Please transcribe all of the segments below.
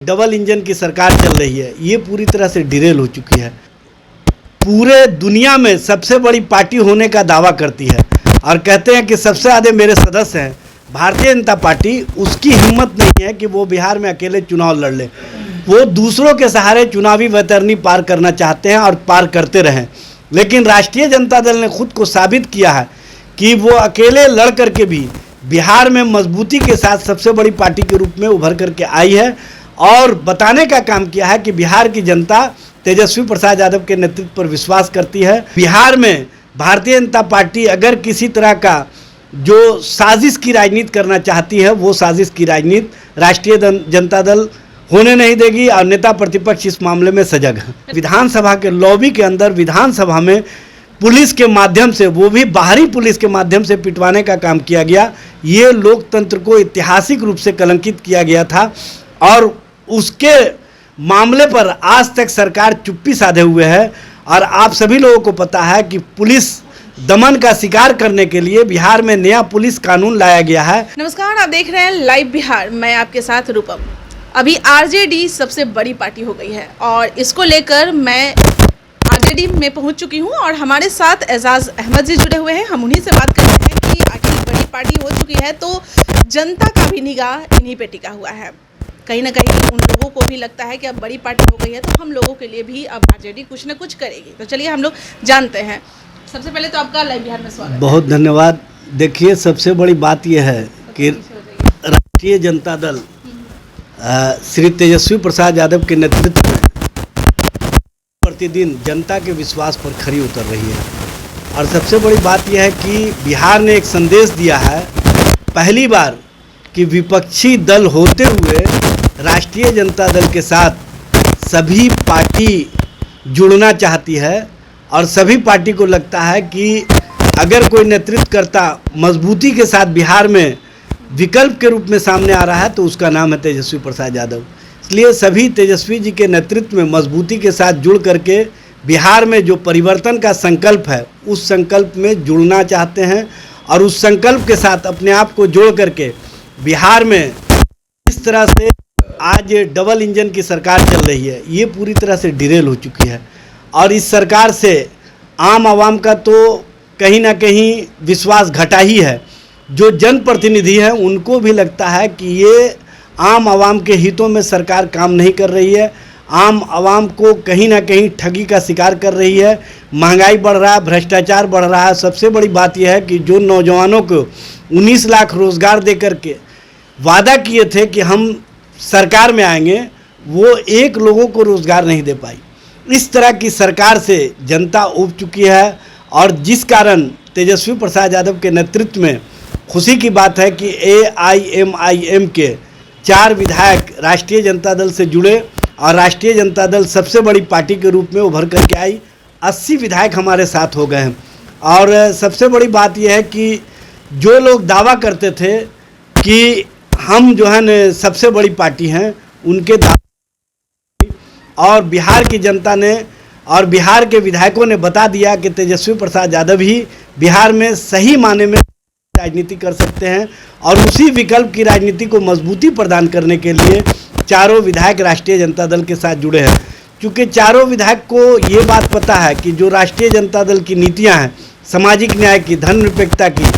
Double engine की सरकार चल रही है, ये पूरी तरह से डिरेल हो चुकी है। पूरे दुनिया में सबसे बड़ी पार्टी होने का दावा करती है और कहते हैं कि सबसे ज़्यादा मेरे सदस्य हैं। भारतीय जनता पार्टी, उसकी हिम्मत नहीं है कि वो बिहार में अकेले चुनाव लड़ ले। वो दूसरों के सहारे चुनावी वैतरणी पार करना चाहते हैं और पार करते रहें। लेकिन राष्ट्रीय जनता दल ने खुद को साबित किया है कि वो अकेले लड़ करके भी बिहार में मजबूती के साथ सबसे बड़ी पार्टी के रूप में उभर करके आई है और बताने का काम किया है कि बिहार की जनता तेजस्वी प्रसाद यादव के नेतृत्व पर विश्वास करती है। बिहार में भारतीय जनता पार्टी अगर किसी तरह का जो साजिश की राजनीति करना चाहती है, वो साजिश की राजनीति राष्ट्रीय जनता दल होने नहीं देगी और नेता प्रतिपक्ष इस मामले में सजग है। विधानसभा के लॉबी के अंदर विधानसभा में पुलिस के माध्यम से, वो भी बाहरी पुलिस के माध्यम से पिटवाने का काम किया गया। ये लोकतंत्र को ऐतिहासिक रूप से कलंकित किया गया था और उसके मामले पर आज तक सरकार चुप्पी साधे हुए है। और आप सभी लोगों को पता है कि पुलिस दमन का शिकार करने के लिए बिहार में नया पुलिस कानून लाया गया है। नमस्कार, आप देख रहे हैं लाइव बिहार। मैं आपके साथ रूपम। अभी आरजेडी सबसे बड़ी पार्टी हो गई है और इसको लेकर मैं आरजेडी में पहुंच चुकी हूं और हमारे साथ एजाज अहमद जी जुड़े हुए हैं। हम उन्हीं से बात कर रहे हैं कि आखिर बड़ी पार्टी हो चुकी है तो जनता का भी निगाह इन्हीं पे टिका हुआ है। कहीं ना कहीं उन लोगों को भी लगता है कि अब बड़ी पार्टी हो गई है तो हम लोगों के लिए भी अब आरजेडी कुछ ना कुछ करेगी। तो चलिए हम लोग जानते हैं। सबसे पहले तो आपका लाइव बिहार में स्वागत है। बहुत धन्यवाद। देखिए, सबसे बड़ी बात यह है कि राष्ट्रीय जनता दल श्री तेजस्वी प्रसाद यादव के नेतृत्व में प्रतिदिन जनता के विश्वास पर खरी उतर रही है। और सबसे बड़ी बात यह है कि बिहार ने एक संदेश दिया है पहली बार कि विपक्षी दल होते हुए राष्ट्रीय जनता दल के साथ सभी पार्टी जुड़ना चाहती है और सभी पार्टी को लगता है कि अगर कोई नेतृत्वकर्ता मजबूती के साथ बिहार में विकल्प के रूप में सामने आ रहा है तो उसका नाम है तेजस्वी प्रसाद यादव। इसलिए सभी तेजस्वी जी के नेतृत्व में मजबूती के साथ जुड़ करके बिहार में जो परिवर्तन का संकल्प है उस संकल्प में जुड़ना चाहते हैं और उस संकल्प के साथ अपने आप को जोड़ करके बिहार में इस तरह से आज डबल इंजन की सरकार चल रही है, ये पूरी तरह से डिरेल हो चुकी है। और इस सरकार से आम आवाम का तो कहीं ना कहीं विश्वास घटा ही है। जो जनप्रतिनिधि हैं उनको भी लगता है कि ये आम आवाम के हितों में सरकार काम नहीं कर रही है, आम आवाम को कहीं ना कहीं ठगी का शिकार कर रही है। महंगाई बढ़ रहा है, भ्रष्टाचार बढ़ रहा है। सबसे बड़ी बात यह है कि जो नौजवानों को 19 लाख रोज़गार दे करके वादा किए थे कि हम सरकार में आएंगे, वो एक लोगों को रोज़गार नहीं दे पाई। इस तरह की सरकार से जनता उब चुकी है और जिस कारण तेजस्वी प्रसाद यादव के नेतृत्व में खुशी की बात है कि AIMIM के 4 विधायक राष्ट्रीय जनता दल से जुड़े और राष्ट्रीय जनता दल सबसे बड़ी पार्टी के रूप में उभर करके आई। 80 विधायक हमारे साथ हो गए हैं। और सबसे बड़ी बात यह है कि जो लोग दावा करते थे कि हम जो है न सबसे बड़ी पार्टी हैं, उनके और बिहार की जनता ने और बिहार के विधायकों ने बता दिया कि तेजस्वी प्रसाद यादव ही बिहार में सही माने में राजनीति कर सकते हैं। और उसी विकल्प की राजनीति को मजबूती प्रदान करने के लिए चारों विधायक राष्ट्रीय जनता दल के साथ जुड़े हैं। क्योंकि चारों विधायक को ये बात पता है कि जो राष्ट्रीय जनता दल की नीतियां हैं, सामाजिक न्याय की, धर्मनिरपेक्षता की,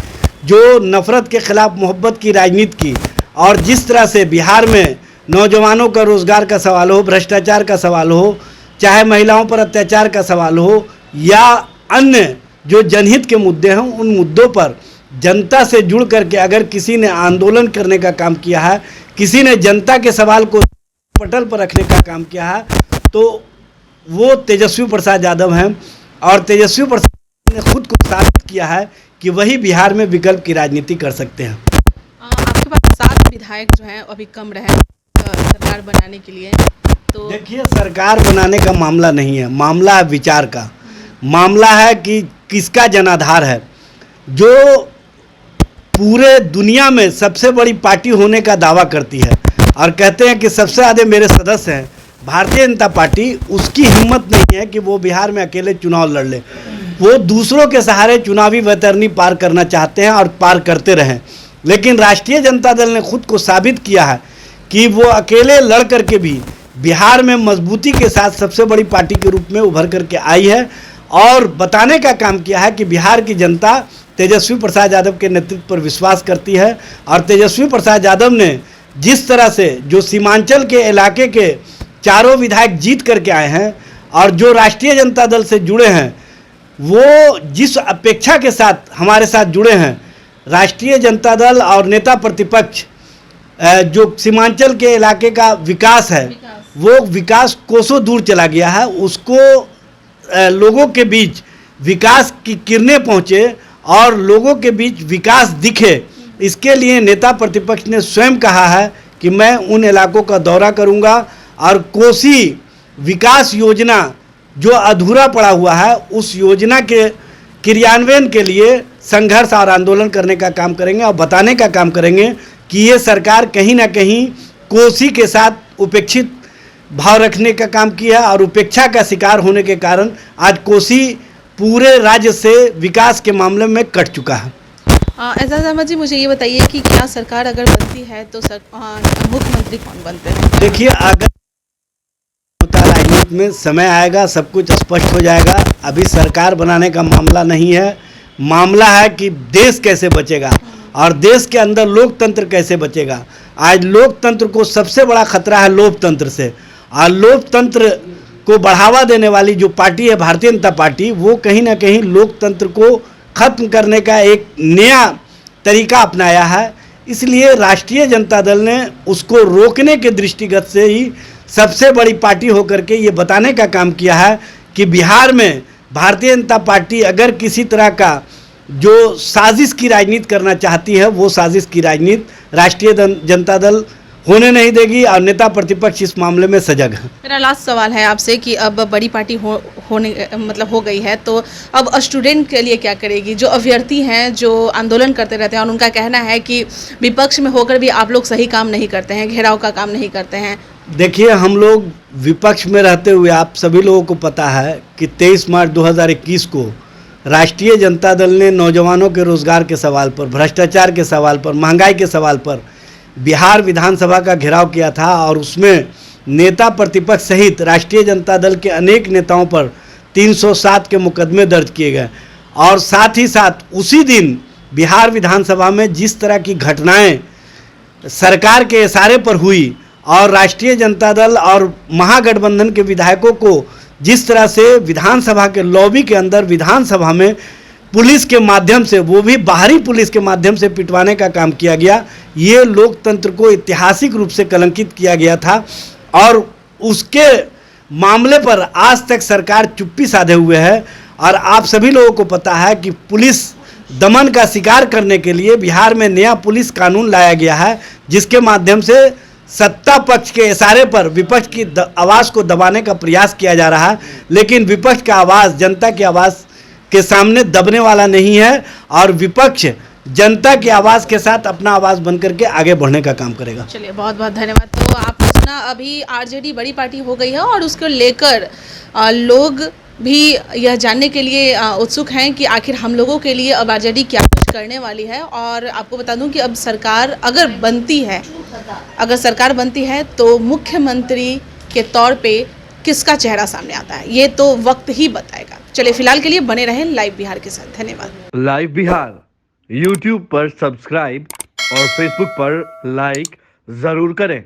जो नफरत के खिलाफ मोहब्बत की राजनीति की, और जिस तरह से बिहार में नौजवानों का रोज़गार का सवाल हो, भ्रष्टाचार का सवाल हो, चाहे महिलाओं पर अत्याचार का सवाल हो या अन्य जो जनहित के मुद्दे हैं, उन मुद्दों पर जनता से जुड़ करके अगर किसी ने आंदोलन करने का काम किया है, किसी ने जनता के सवाल को पटल पर रखने का काम किया है, तो वो तेजस्वी प्रसाद यादव हैं। और तेजस्वी प्रसाद ने खुद को साबित किया है कि वही बिहार में विकल्प की राजनीति कर सकते हैं। आपके पास 7 विधायक जो हैं अभी कम रहे सरकार बनाने के लिए। तो देखिए, सरकार बनाने का मामला नहीं है, मामला है विचार का। मामला है कि किसका जनाधार है। जो पूरे दुनिया में सबसे बड़ी पार्टी होने का दावा करती है और कहते हैं कि सबसे ज़्यादा मेरे सदस्य हैं, भारतीय जनता पार्टी, उसकी हिम्मत नहीं है कि वो बिहार में अकेले चुनाव लड़ ले। वो दूसरों के सहारे चुनावी वैतरणी पार करना चाहते हैं और पार करते रहें। लेकिन राष्ट्रीय जनता दल ने खुद को साबित किया है कि वो अकेले लड़ करके भी बिहार में मजबूती के साथ सबसे बड़ी पार्टी के रूप में उभर करके आई है और बताने का काम किया है कि बिहार की जनता तेजस्वी प्रसाद यादव के नेतृत्व पर विश्वास करती है। और तेजस्वी प्रसाद यादव ने जिस तरह से जो सीमांचल के इलाके के चारों विधायक जीत करके आए हैं और जो राष्ट्रीय जनता दल से जुड़े हैं, वो जिस अपेक्षा के साथ हमारे साथ जुड़े हैं, राष्ट्रीय जनता दल और नेता प्रतिपक्ष जो सीमांचल के इलाके का विकास है, वो विकास कोसों दूर चला गया है। उसको लोगों के बीच विकास की किरणें पहुँचे और लोगों के बीच विकास दिखे, इसके लिए नेता प्रतिपक्ष ने स्वयं कहा है कि मैं उन इलाकों का दौरा करूंगा और कोसी विकास योजना जो अधूरा पड़ा हुआ है उस योजना के क्रियान्वयन के लिए संघर्ष और आंदोलन करने का काम करेंगे और बताने का काम करेंगे कि ये सरकार कहीं ना कहीं कोसी के साथ उपेक्षित भाव रखने का काम किया और उपेक्षा का शिकार होने के कारण आज कोसी पूरे राज्य से विकास के मामले में कट चुका है। एजाज अहमद जी, मुझे ये बताइए कि क्या सरकार अगर बनती है तो मुख्यमंत्री कौन बनते हैं? देखिए, अगर राजनीति में समय आएगा सब कुछ स्पष्ट हो जाएगा। अभी सरकार बनाने का मामला नहीं है, मामला है कि देश कैसे बचेगा और देश के अंदर लोकतंत्र कैसे बचेगा। आज लोकतंत्र को सबसे बड़ा खतरा है लोकतंत्र से, और लोकतंत्र को बढ़ावा देने वाली जो पार्टी है भारतीय जनता पार्टी, वो कहीं ना कहीं लोकतंत्र को खत्म करने का एक नया तरीका अपनाया है। इसलिए राष्ट्रीय जनता दल ने उसको रोकने के दृष्टिगत से ही सबसे बड़ी पार्टी होकर के ये बताने का काम किया है कि बिहार में भारतीय जनता पार्टी अगर किसी तरह का जो साजिश की राजनीति करना चाहती है, वो साजिश की राजनीति राष्ट्रीय जनता दल होने नहीं देगी और नेता प्रतिपक्ष इस मामले में सजग है। मेरा लास्ट सवाल है आपसे कि अब बड़ी पार्टी हो गई है, तो अब स्टूडेंट के लिए क्या करेगी? जो अभ्यर्थी हैं, जो आंदोलन करते रहते हैं और उनका कहना है कि विपक्ष में होकर भी आप लोग सही काम नहीं करते हैं, घेराव का काम नहीं करते हैं। देखिए, हम लोग विपक्ष में रहते हुए आप सभी लोगों को पता है कि 23 मार्च 2021 को राष्ट्रीय जनता दल ने नौजवानों के रोजगार के सवाल पर, भ्रष्टाचार के सवाल पर, महंगाई के सवाल पर बिहार विधानसभा का घेराव किया था और उसमें नेता प्रतिपक्ष सहित राष्ट्रीय जनता दल के अनेक नेताओं पर 307 के मुकदमे दर्ज किए गए। और साथ ही साथ उसी दिन बिहार विधानसभा में जिस तरह की घटनाएं सरकार के इशारे पर हुई और राष्ट्रीय जनता दल और महागठबंधन के विधायकों को जिस तरह से विधानसभा के लॉबी के अंदर विधानसभा में पुलिस के माध्यम से, वो भी बाहरी पुलिस के माध्यम से पिटवाने का काम किया गया, ये लोकतंत्र को ऐतिहासिक रूप से कलंकित किया गया था। और उसके मामले पर आज तक सरकार चुप्पी साधे हुए है। और आप सभी लोगों को पता है कि पुलिस दमन का शिकार करने के लिए बिहार में नया पुलिस कानून लाया गया है, जिसके माध्यम से सत्ता पक्ष के इशारे पर विपक्ष की आवाज़ को दबाने का प्रयास किया जा रहा है। लेकिन विपक्ष का आवाज़ जनता की आवाज़ के सामने दबने वाला नहीं है और विपक्ष जनता की आवाज़ के साथ अपना आवाज़ बन करके आगे बढ़ने का काम करेगा। चलिए, बहुत बहुत धन्यवाद। तो आपने सुना, अभी आरजेडी बड़ी पार्टी हो गई है और उसको लेकर लोग भी यह जानने के लिए उत्सुक हैं कि आखिर हम लोगों के लिए अब आरजेडी क्या कुछ करने वाली है। और आपको बता दूं कि अब सरकार अगर सरकार बनती है तो मुख्यमंत्री के तौर पे किसका चेहरा सामने आता है, ये तो वक्त ही बताएगा। चलिए, फिलहाल के लिए बने रहें लाइव बिहार के साथ। धन्यवाद। लाइव बिहार YouTube पर सब्सक्राइब और Facebook पर लाइक जरूर करें।